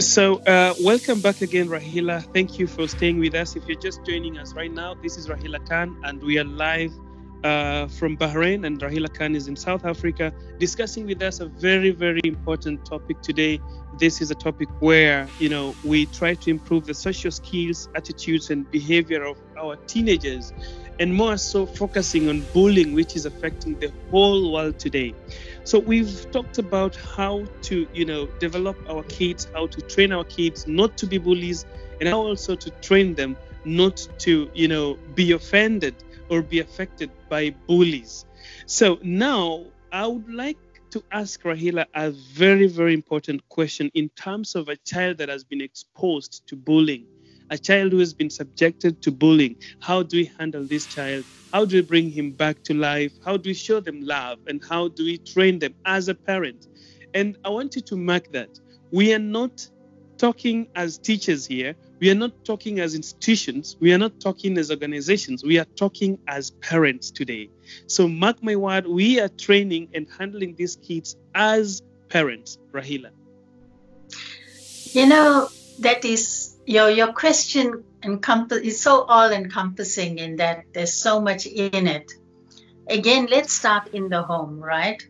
Welcome back again, Rahila. Thank you for staying with us. If you're just joining us right now, this is Rahila Khan, and we are live from Bahrain, and Rahila Khan is in South Africa, discussing with us a very, very important topic today. This is a topic where, we try to improve the social skills, attitudes, and behavior of our teenagers, and more so focusing on bullying, which is affecting the whole world today. So we've talked about how to, develop our kids, how to train our kids not to be bullies, and how also to train them not to, be offended or be affected by bullies. So now I would like to ask Rahila a very, very important question in terms of a child that has been exposed to bullying. A child who has been subjected to bullying. How do we handle this child? How do we bring him back to life? How do we show them love? And how do we train them as a parent? And I want you to mark that. We are not talking as teachers here. We are not talking as institutions. We are not talking as organizations. We are talking as parents today. So mark my word, we are training and handling these kids as parents, Rahila. That is your question is so all-encompassing in that there's so much in it. Again, let's start in the home, right?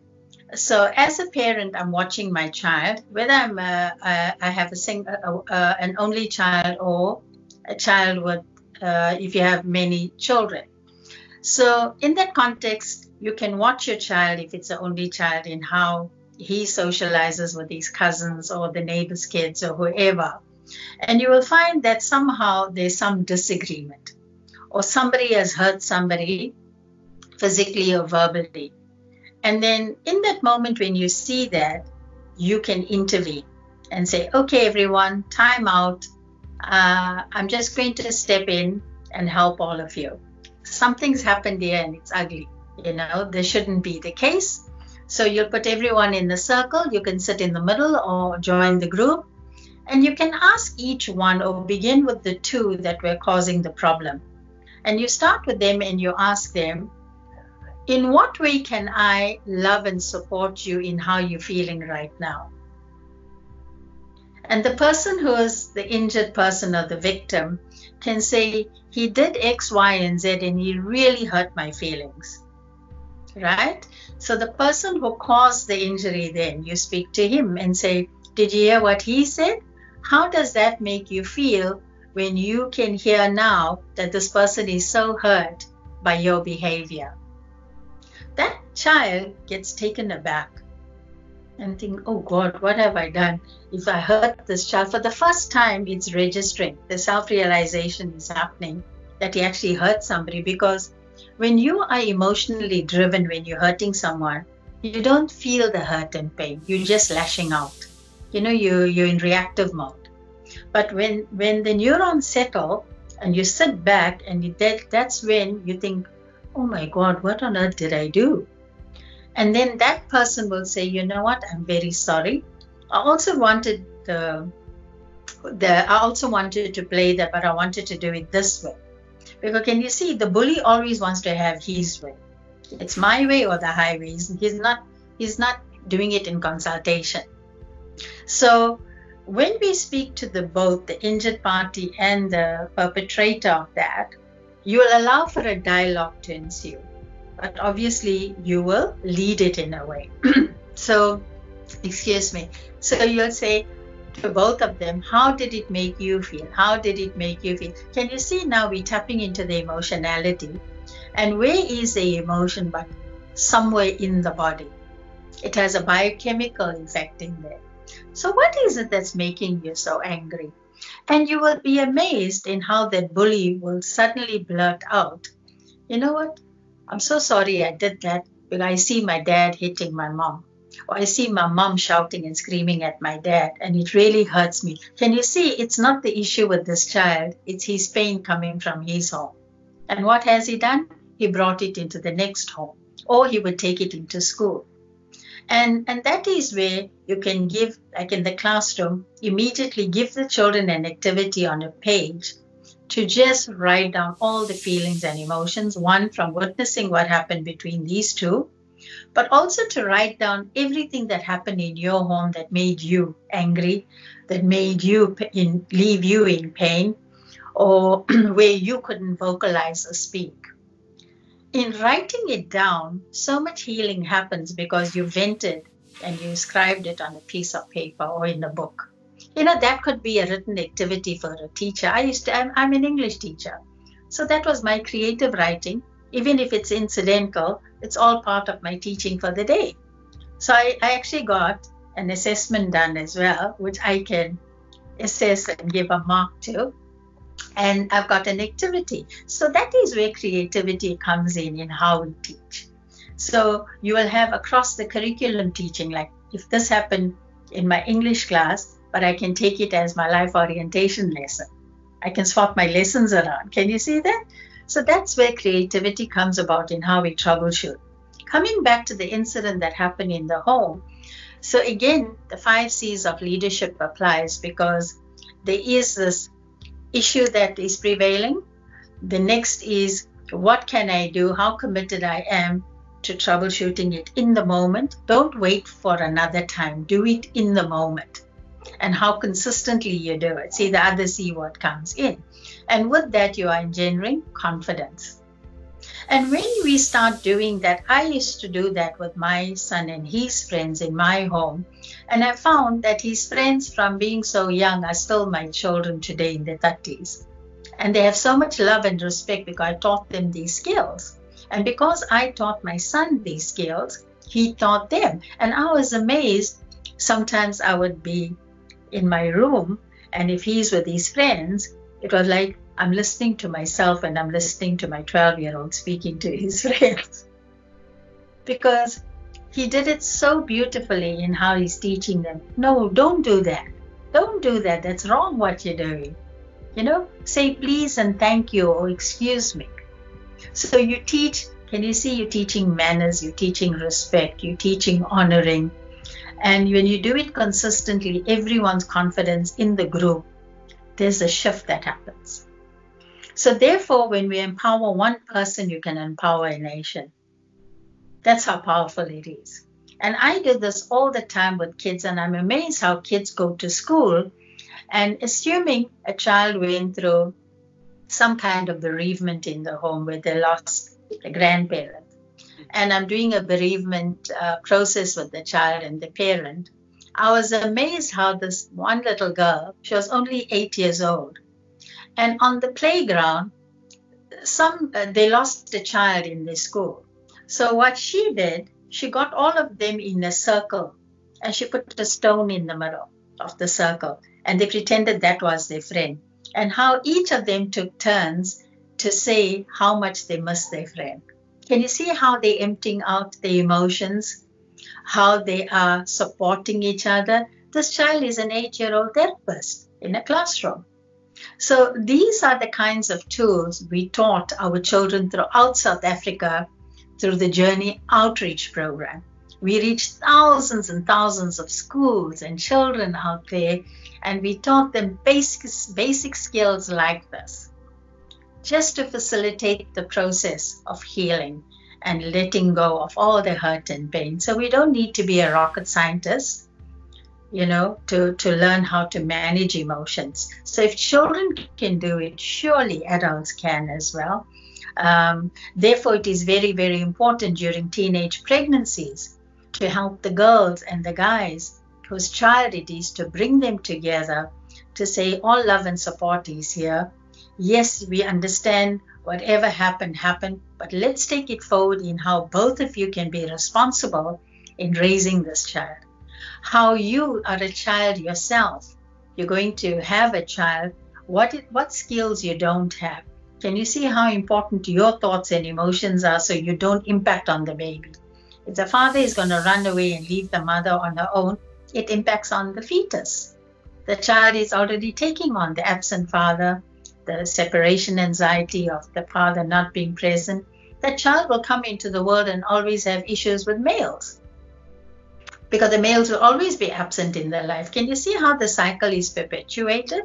So as a parent, I'm watching my child, whether I have an only child or a child with, if you have many children. So in that context, you can watch your child, if it's an only child, in how he socializes with his cousins or the neighbor's kids or whoever. And you will find that somehow there's some disagreement, or somebody has hurt somebody physically or verbally. And then in that moment when you see that, you can intervene and say, okay, everyone, time out. I'm just going to step in and help all of you. Something's happened here and it's ugly. This shouldn't be the case. So you'll put everyone in the circle. You can sit in the middle or join the group. And you can ask each one, or begin with the two that were causing the problem. And you start with them and you ask them, in what way can I love and support you in how you're feeling right now? And the person who is the injured person or the victim can say, he did X, Y, and Z, and he really hurt my feelings. Right? So the person who caused the injury, then you speak to him and say, did you hear what he said? How does that make you feel when you can hear now that this person is so hurt by your behavior? That child gets taken aback and think, oh God, what have I done? If I hurt this child, for the first time, it's registering. The self-realization is happening that he actually hurt somebody, because when you are emotionally driven, when you're hurting someone, you don't feel the hurt and pain. You're just lashing out. You're in reactive mode. But when the neurons settle and you sit back, and that's when you think, oh my God, what on earth did I do? And then that person will say, you know what, I'm very sorry. I also wanted to play that, but I wanted to do it this way. Because can you see, the bully always wants to have his way. It's my way or the highway. He's not doing it in consultation. So when we speak to both the injured party and the perpetrator of that, you will allow for a dialogue to ensue. But obviously, you will lead it in a way. So you'll say to both of them, how did it make you feel? How did it make you feel? Can you see now we're tapping into the emotionality? And where is the emotion but somewhere in the body? It has a biochemical effect in there. So what is it that's making you so angry? And you will be amazed in how that bully will suddenly blurt out, you know what? I'm so sorry I did that, because I see my dad hitting my mom. Or I see my mom shouting and screaming at my dad, and it really hurts me. Can you see, it's not the issue with this child, it's his pain coming from his home. And what has he done? He brought it into the next home, or he would take it into school. And that is where you can give, like in the classroom, immediately give the children an activity on a page to just write down all the feelings and emotions, one from witnessing what happened between these two, but also to write down everything that happened in your home that made you angry, that made you leave you in pain, or where you couldn't vocalize or speak. In writing it down, so much healing happens because you vented and you scribed it on a piece of paper or in a book. That could be a written activity for a teacher. I'm an English teacher. So that was my creative writing. Even if it's incidental, it's all part of my teaching for the day. So I actually got an assessment done as well, which I can assess and give a mark to. And I've got an activity. So that is where creativity comes in how we teach. So you will have across the curriculum teaching, like if this happened in my English class, but I can take it as my life orientation lesson. I can swap my lessons around. Can you see that? So that's where creativity comes about in how we troubleshoot. Coming back to the incident that happened in the home. So again, the 5 C's of leadership applies because there is this issue that is prevailing. The next is, what can I do? How committed I am to troubleshooting it in the moment. Don't wait for another time. Do it in the moment. And how consistently you do it. See, the other C word comes in. And with that, you are engendering confidence. And when we start doing that, I used to do that with my son and his friends in my home. And I found that his friends from being so young are still my children today in their 30s. And they have so much love and respect because I taught them these skills. And because I taught my son these skills, he taught them. And I was amazed. Sometimes I would be in my room, and if he's with his friends, it was like I'm listening to myself and I'm listening to my 12-year-old speaking to his friends. Because he did it so beautifully in how he's teaching them. No, don't do that. Don't do that. That's wrong what you're doing. Say please and thank you or excuse me. So you teach, can you see you're teaching manners, you're teaching respect, you're teaching honoring. And when you do it consistently, everyone's confidence in the group, there's a shift that happens. So therefore, when we empower one person, you can empower a nation. That's how powerful it is. And I do this all the time with kids, and I'm amazed how kids go to school and assuming a child went through some kind of bereavement in the home where they lost a grandparent. And I'm doing a bereavement process with the child and the parent. I was amazed how this one little girl, she was only 8 years old. And on the playground, they lost a child in the school. So what she did, she got all of them in a circle and she put a stone in the middle of the circle. And they pretended that was their friend. And how each of them took turns to say how much they missed their friend. Can you see how they're emptying out their emotions? How they are supporting each other? This child is an 8-year-old therapist in a classroom. So these are the kinds of tools we taught our children throughout South Africa through the Journey Outreach Program. We reached thousands and thousands of schools and children out there, and we taught them basic skills like this, just to facilitate the process of healing and letting go of all the hurt and pain. So we don't need to be a rocket scientist, to learn how to manage emotions. So if children can do it, surely adults can as well. Therefore, it is very, very important during teenage pregnancies to help the girls and the guys whose child it is, to bring them together, to say all love and support is here. Yes, we understand whatever happened, but let's take it forward in how both of you can be responsible in raising this child. How you are a child yourself. You're going to have a child. What skills you don't have. Can you see how important your thoughts and emotions are so you don't impact on the baby? If the father is going to run away and leave the mother on her own, it impacts on the fetus. The child is already taking on the absent father, the separation anxiety of the father not being present. That child will come into the world and always have issues with males, because the males will always be absent in their life. Can you see how the cycle is perpetuated?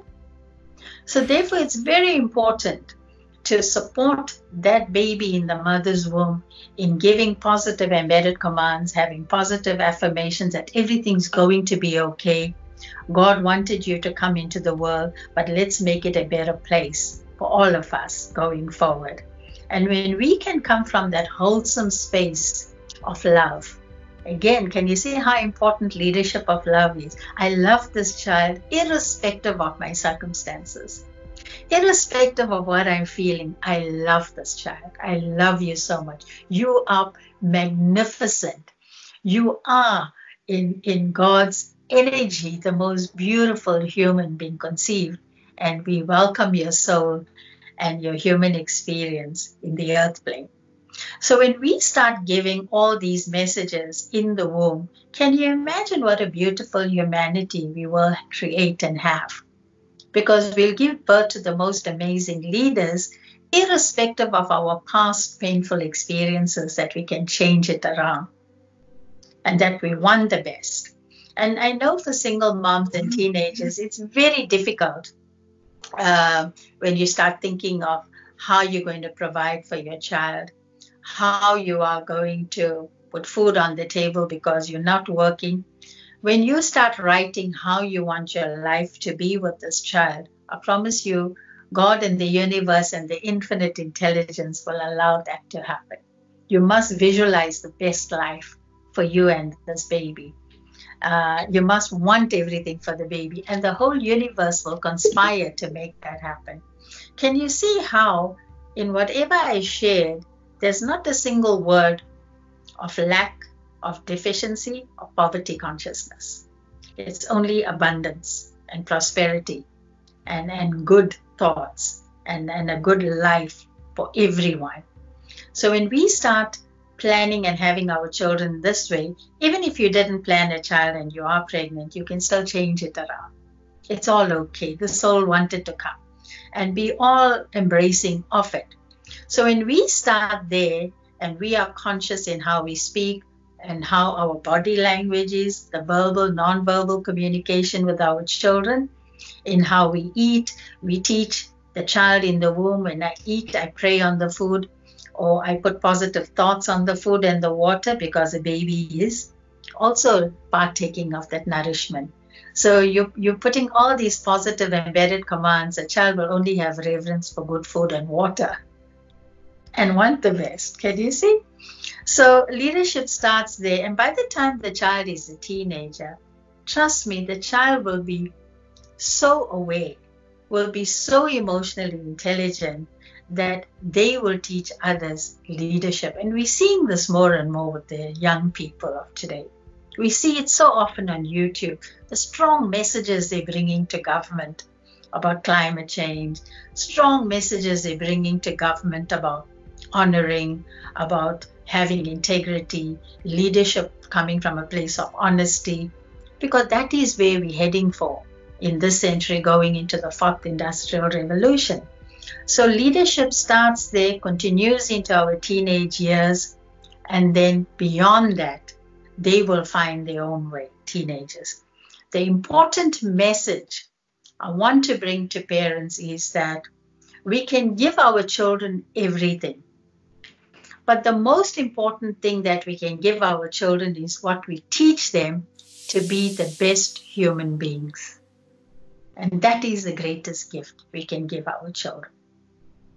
So therefore, it's very important to support that baby in the mother's womb in giving positive embedded commands, having positive affirmations that everything's going to be okay. God wanted you to come into the world, but let's make it a better place for all of us going forward. And when we can come from that wholesome space of love, again, can you see how important leadership of love is? I love this child irrespective of my circumstances. Irrespective of what I'm feeling, I love this child. I love you so much. You are magnificent. You are, in God's energy, the most beautiful human being conceived. And we welcome your soul and your human experience in the earth plane. So when we start giving all these messages in the womb, can you imagine what a beautiful humanity we will create and have? Because we'll give birth to the most amazing leaders, irrespective of our past painful experiences, that we can change it around and that we want the best. And I know for single moms and teenagers, it's very difficult when you start thinking of how you're going to provide for your child, how you are going to put food on the table because you're not working. When you start writing how you want your life to be with this child, I promise you, God and the universe and the infinite intelligence will allow that to happen. You must visualize the best life for you and this baby. You must want everything for the baby, and the whole universe will conspire to make that happen. Can you see how, in whatever I shared, there's not a single word of lack, of deficiency, or poverty consciousness. It's only abundance and prosperity and good thoughts and a good life for everyone. So when we start planning and having our children this way, even if you didn't plan a child and you are pregnant, you can still change it around. It's all okay. The soul wanted to come and be all embracing of it. So when we start there and we are conscious in how we speak and how our body language is, the verbal, non-verbal communication with our children, in how we eat, we teach the child in the womb, when I eat, I pray on the food, or I put positive thoughts on the food and the water, because the baby is also partaking of that nourishment. So you're putting all these positive embedded commands. A child will only have reverence for good food and water and want the best. Can you see? So leadership starts there. And by the time the child is a teenager, trust me, the child will be so aware, will be so emotionally intelligent that they will teach others leadership. And we're seeing this more and more with the young people of today. We see it so often on YouTube, the strong messages they're bringing to government about climate change, strong messages they're bringing to government about honoring, about having integrity, leadership coming from a place of honesty, because that is where we're heading for in this century, going into the fourth industrial revolution. So leadership starts there, continues into our teenage years, and then beyond that, they will find their own way, teenagers. The important message I want to bring to parents is that we can give our children everything. But the most important thing that we can give our children is what we teach them to be the best human beings. And that is the greatest gift we can give our children.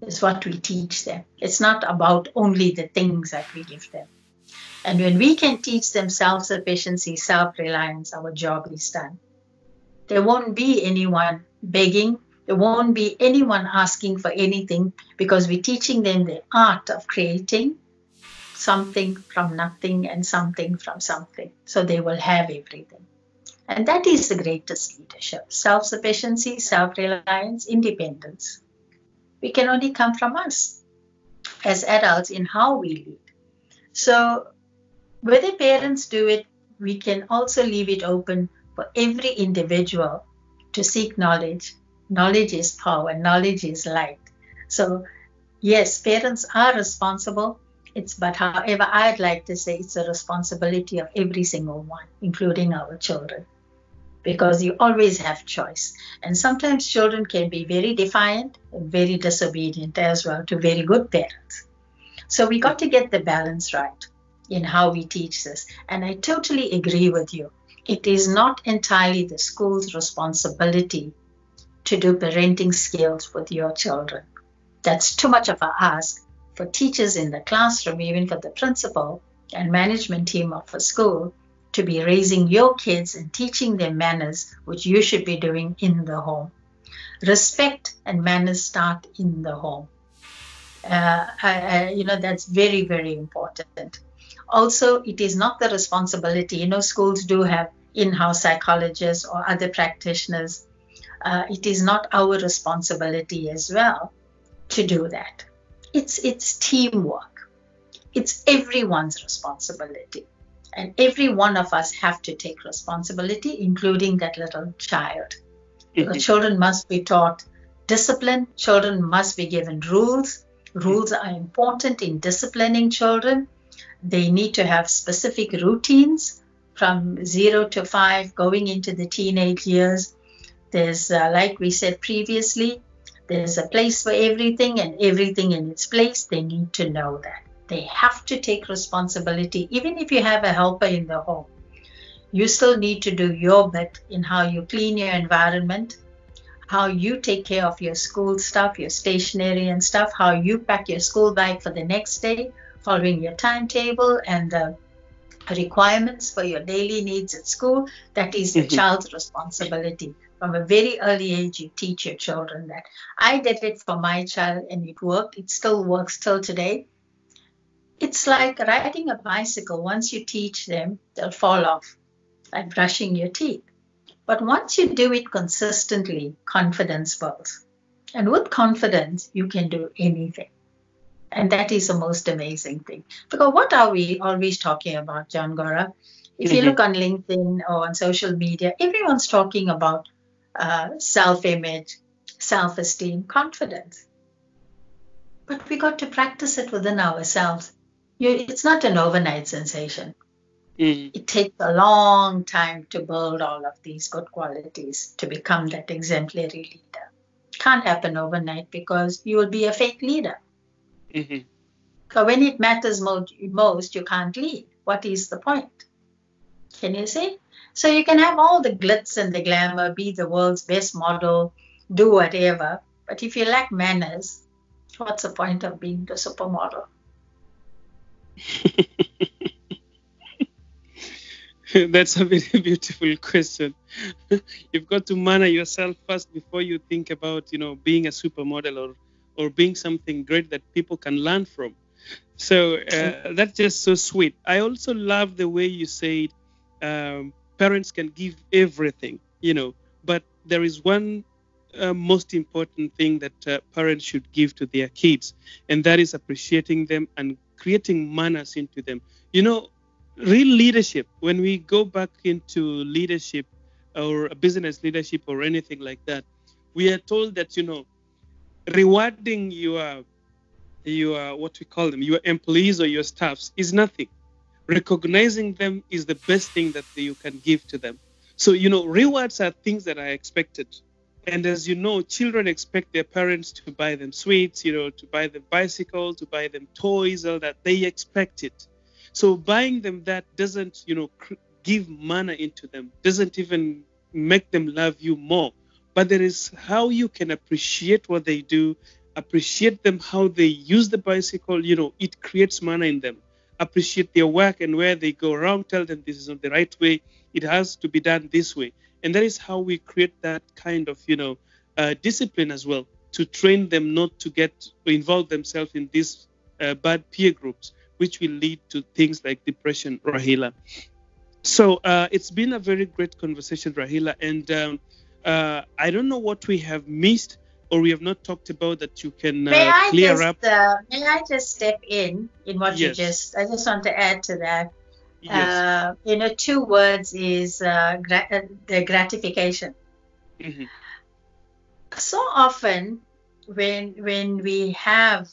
It's what we teach them. It's not about only the things that we give them. And when we can teach them self-sufficiency, self-reliance, our job is done. There won't be anyone begging. There won't be anyone asking for anything, because we're teaching them the art of creating something from nothing and something from something. So they will have everything. And that is the greatest leadership. Self-sufficiency, self-reliance, independence. We can only come from us as adults in how we lead. So whether parents do it, we can also leave it open for every individual to seek knowledge. Knowledge is power, knowledge is light. So yes, parents are responsible. But however, I'd like to say it's a responsibility of every single one, including our children. because you always have choice. And sometimes children can be very defiant and very disobedient as well to very good parents. So we got to get the balance right in how we teach this. And I totally agree with you. It is not entirely the school's responsibility to do parenting skills with your children. That's too much of an ask for teachers in the classroom, even for the principal and management team of a school, to be raising your kids and teaching them manners, which you should be doing in the home. Respect and manners start in the home. That's very, very important. Also, it is not the responsibility. Schools do have in-house psychologists or other practitioners. It is not our responsibility as well to do that. It's teamwork. It's everyone's responsibility. And every one of us have to take responsibility, including that little child. Because children must be taught discipline. Children must be given rules. Rules are important in disciplining children. They need to have specific routines from 0 to 5, going into the teenage years. There's, like we said previously, there's a place for everything and everything in its place. They need to know that. They have to take responsibility. Even if you have a helper in the home, you still need to do your bit in how you clean your environment, how you take care of your school stuff, your stationery and stuff, how you pack your school bag for the next day, following your timetable and the requirements for your daily needs at school. That is the child's responsibility. From a very early age, you teach your children that. I did it for my child and it worked. It still works till today. It's like riding a bicycle. Once you teach them, they'll fall off, like brushing your teeth. But once you do it consistently, confidence builds. And with confidence, you can do anything. And that is the most amazing thing. Because what are we always talking about, John Gora? If you look on LinkedIn or on social media, everyone's talking about self-image, self-esteem, confidence. But we got to practice it within ourselves. It's not an overnight sensation. It takes a long time to build all of these good qualities to become that exemplary leader. Can't happen overnight because you will be a fake leader. So when it matters most, you can't lead. What is the point? Can you see? So you can have all the glitz and the glamour, be the world's best model, do whatever. But if you lack manners, what's the point of being the supermodel? That's a very beautiful question. You've got to manner yourself first before you think about, being a supermodel or being something great that people can learn from. So that's just so sweet. I also love the way you said parents can give everything, but there is one most important thing that parents should give to their kids, and that is appreciating them and creating manners into them. Real leadership, when we go back into leadership or business leadership or anything like that, we are told that, rewarding your what we call them, your employees or your staffs is nothing. Recognizing them is the best thing that you can give to them. So, rewards are things that are expected. And as you know, children expect their parents to buy them sweets, to buy them bicycles, to buy them toys, all that. They expect it. So buying them that doesn't, give manner into them, doesn't even make them love you more. But there is how you can appreciate what they do, appreciate them, how they use the bicycle, it creates manner in them. Appreciate their work and where they go wrong, tell them this is not the right way, it has to be done this way. And that is how we create that kind of, discipline as well, to train them not to involve themselves in these bad peer groups, which will lead to things like depression, Rahila. So it's been a very great conversation, Rahila. And I don't know what we have missed or we have not talked about that you can clear up. May I just step in what you just, I just want to add to that. Yes. 2 words is the gratification. So often when we have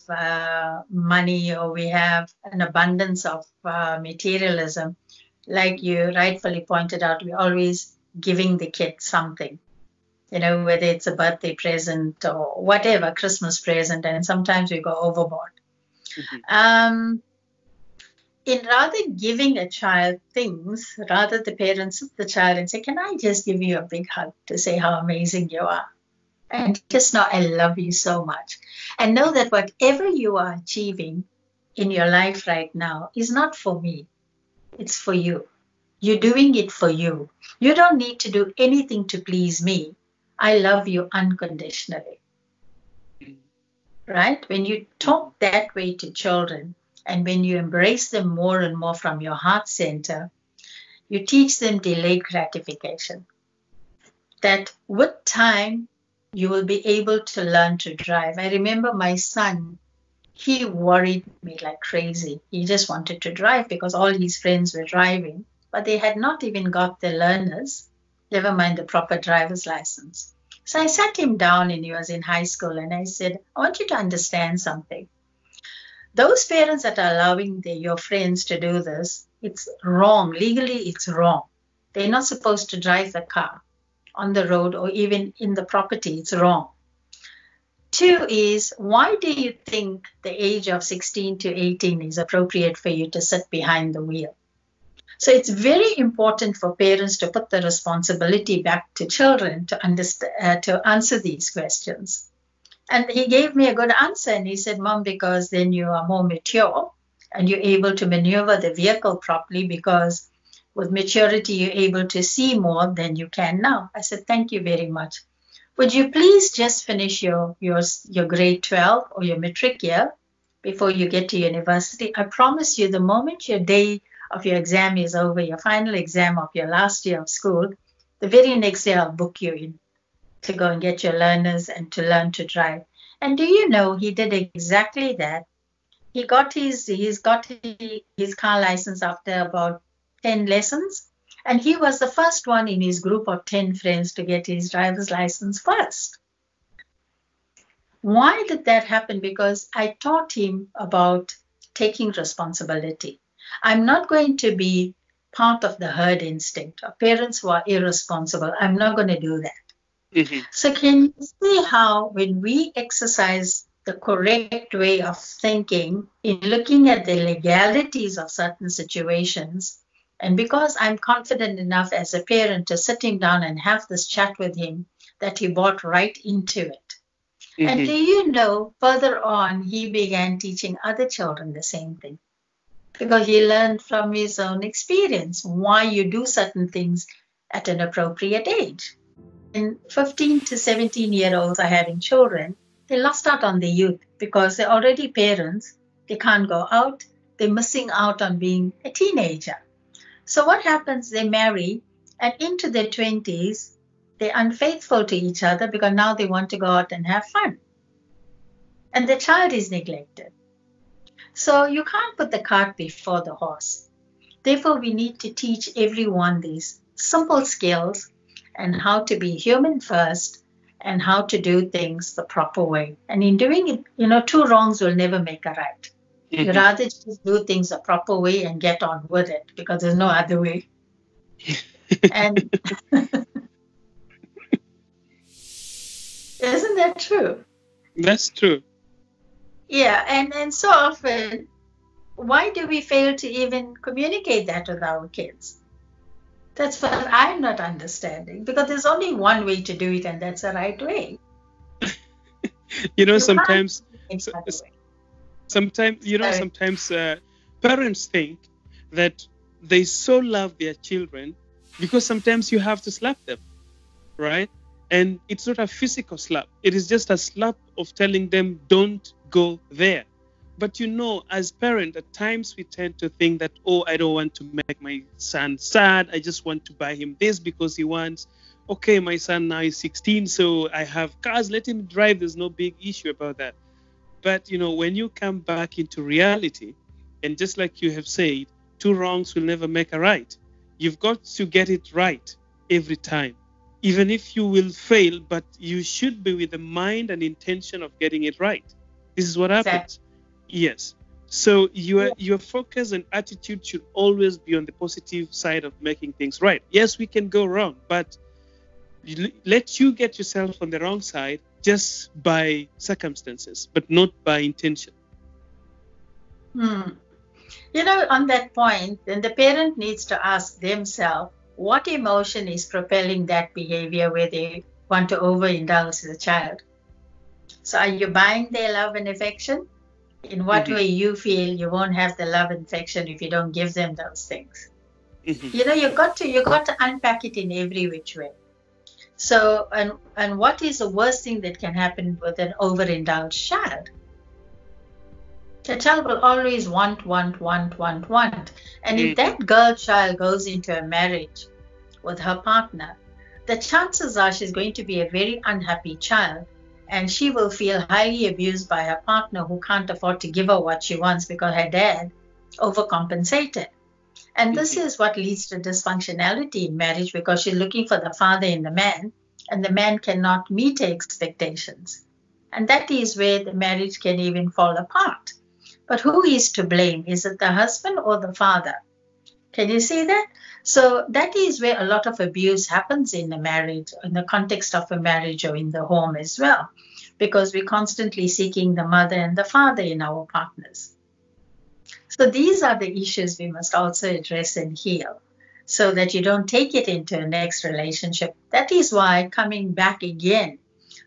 money or we have an abundance of materialism, like you rightfully pointed out, we always giving the kid something, whether it's a birthday present or whatever, Christmas present, and sometimes we go overboard. Mm-hmm. In rather giving a child things, rather the parents sit the child and say, can I just give you a big hug to say how amazing you are? And just know I love you so much. And know that whatever you are achieving in your life right now is not for me. It's for you. You're doing it for you. You don't need to do anything to please me. I love you unconditionally. Right? When you talk that way to children, and when you embrace them more and more from your heart center, you teach them delayed gratification. That with time, you will be able to learn to drive. I remember my son, he worried me like crazy. He just wanted to drive because all his friends were driving, but they had not even got the learners, never mind the proper driver's license. So I sat him down, and he was in high school, and I said, I want you to understand something. Those parents that are allowing your friends to do this, it's wrong. Legally, it's wrong. They're not supposed to drive the car on the road or even in the property. It's wrong. 2 is, why do you think the age of 16 to 18 is appropriate for you to sit behind the wheel? So it's very important for parents to put the responsibility back to children to answer these questions. And he gave me a good answer, and he said, Mom, because then you are more mature and you're able to maneuver the vehicle properly, because with maturity, you're able to see more than you can now. I said, thank you very much. Would you please just finish your grade 12 or your matric year before you get to university? I promise you, the moment your day of your exam is over, your final exam of your last year of school, the very next day I'll book you in to go and get your learners and to learn to drive. And do you know, he did exactly that. He got his car license after about 10 lessons, and he was the first one in his group of 10 friends to get his driver's license first. Why did that happen? Because I taught him about taking responsibility. I'm not going to be part of the herd instinct of parents who are irresponsible. I'm not going to do that. Mm-hmm. So can you see how when we exercise the correct way of thinking in looking at the legalities of certain situations, and because I'm confident enough as a parent to sit him down and have this chat with him, that he bought right into it. Mm-hmm. And do you know, further on, he began teaching other children the same thing, because he learned from his own experience why you do certain things at an appropriate age. And 15 to 17-year-olds are having children. They lost out on the youth because they're already parents. They can't go out. They're missing out on being a teenager. So what happens? They marry, and into their 20s, they're unfaithful to each other because now they want to go out and have fun. And the child is neglected. So you can't put the cart before the horse. Therefore, we need to teach everyone these simple skills and how to be human first and how to do things the proper way. And in doing it, 2 wrongs will never make a right. Mm-hmm. You rather just do things the proper way and get on with it, because there's no other way. And isn't that true? That's true. Yeah, and so often, why do we fail to even communicate that with our kids? That's what I'm not understanding, because there's only one way to do it, and that's the right way. Sometimes parents think that they so love their children because sometimes you have to slap them, right? And it's not a physical slap. It is just a slap of telling them, don't go there. But as parents, at times we tend to think that, I don't want to make my son sad. I just want to buy him this because he wants. Okay, my son now is 16, so I have cars. Let him drive. There's no big issue about that. But, when you come back into reality, and just like you have said, 2 wrongs will never make a right. You've got to get it right every time. Even if you will fail, but you should be with the mind and intention of getting it right. This is what happens. Exactly. Yes. So your focus and attitude should always be on the positive side of making things right. Yes, we can go wrong, but let you get yourself on the wrong side just by circumstances, but not by intention. On that point, then the parent needs to ask themselves what emotion is propelling that behavior where they want to overindulge the child. So are you buying their love and affection? In what way you feel you won't have the love and affection if you don't give them those things? You've got to unpack it in every which way. So, and what is the worst thing that can happen with an overindulged child? The child will always want. And if that girl child goes into a marriage with her partner, the chances are she's going to be a very unhappy child, and she will feel highly abused by her partner who can't afford to give her what she wants because her dad overcompensated. And this is what leads to dysfunctionality in marriage, because she's looking for the father in the man, and the man cannot meet her expectations. And that is where the marriage can even fall apart. But who is to blame? Is it the husband or the father? Can you see that? So that is where a lot of abuse happens in a marriage, in the context of a marriage or in the home as well, because we're constantly seeking the mother and the father in our partners. So these are the issues we must also address and heal, so that you don't take it into a next relationship. That is why, coming back again,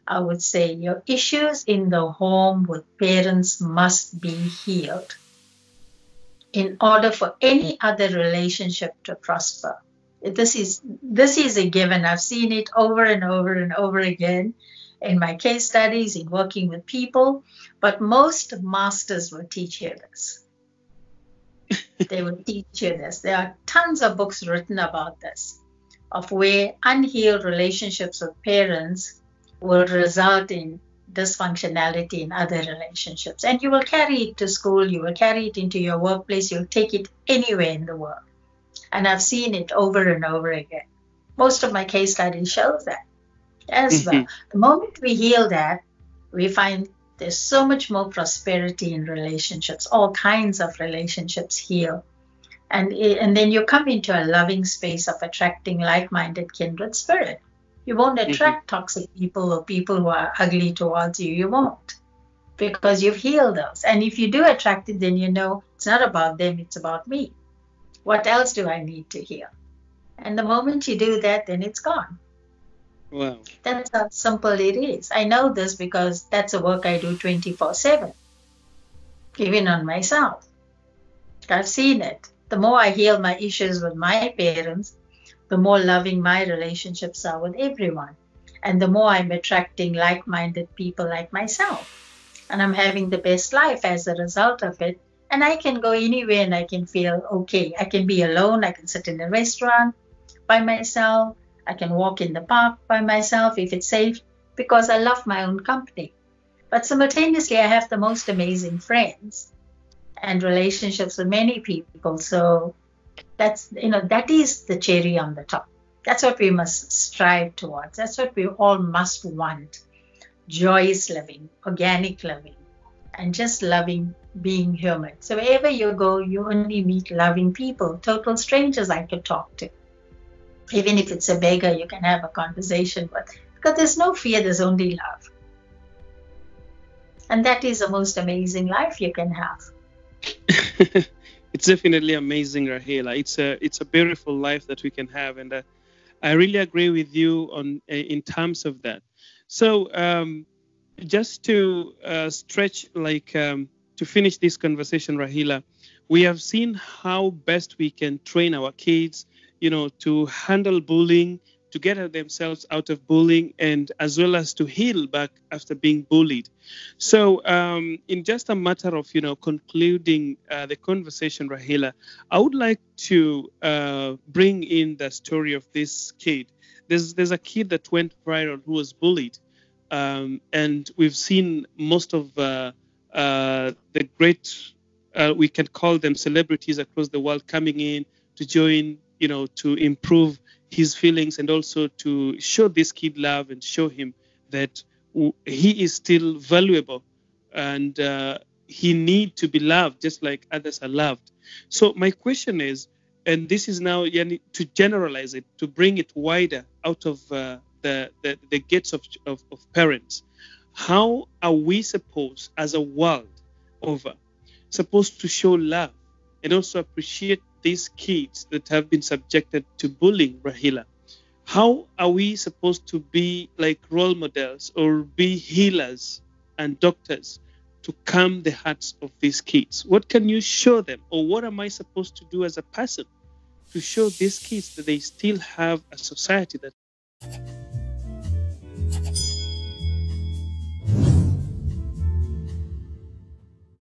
I would say your issues in the home with parents must be healed in order for any other relationship to prosper. This is a given. I've seen it over and over and over again in my case studies, in working with people, but most masters will teach you this. They will teach you this. There are tons of books written about this, of where unhealed relationships with parents will result in dysfunctionality in other relationships. And you will carry it to school, you will carry it into your workplace, you'll take it anywhere in the world. And I've seen it over and over again. Most of my case studies show that as well. The moment we heal that, we find there's so much more prosperity in relationships. All kinds of relationships heal. And then you come into a loving space of attracting like-minded kindred spirit. You won't attract toxic people or people who are ugly towards you. You won't, because you've healed those. And if you do attract it, then you know it's not about them, it's about me. What else do I need to heal? And the moment you do that, then it's gone. Wow. That's how simple it is. I know this because that's the work I do 24/7, even on myself. I've seen it. The more I heal my issues with my parents, the more loving my relationships are with everyone. And the more I'm attracting like-minded people like myself. And I'm having the best life as a result of it. And I can go anywhere and I can feel okay. I can be alone. I can sit in a restaurant by myself. I can walk in the park by myself if it's safe, because I love my own company. But simultaneously, I have the most amazing friends and relationships with many people. So that is the cherry on the top. That's what we must strive towards. That's what we all must want. Joyous living, organic living, and just loving being human. So wherever you go, you only meet loving people, total strangers I could talk to. Even if it's a beggar, you can have a conversation with, because there's no fear, there's only love. And that is the most amazing life you can have. It's definitely amazing, Rahela. It's a beautiful life that we can have, and I really agree with you in terms of that. So just to stretch, to finish this conversation, Rahela, we have seen how best we can train our kids, to handle bullying, to get themselves out of bullying, and as well as to heal back after being bullied. So in just a matter of, concluding the conversation, Rahela, I would like to bring in the story of this kid. There's a kid that went viral who was bullied. And we've seen most of the great, we can call them celebrities across the world, coming in to join, to improve his feelings, and also to show this kid love and show him that he is still valuable. And he need to be loved just like others are loved. So my question is, and this is now to generalize it, to bring it wider out of the gates of parents. How are we supposed, as a world over, supposed to show love and also appreciate these kids that have been subjected to bullying, Rahila? How are we supposed to be like role models or be healers and doctors to calm the hearts of these kids? What can you show them, or what am I supposed to do as a person to show these kids that they still have a society that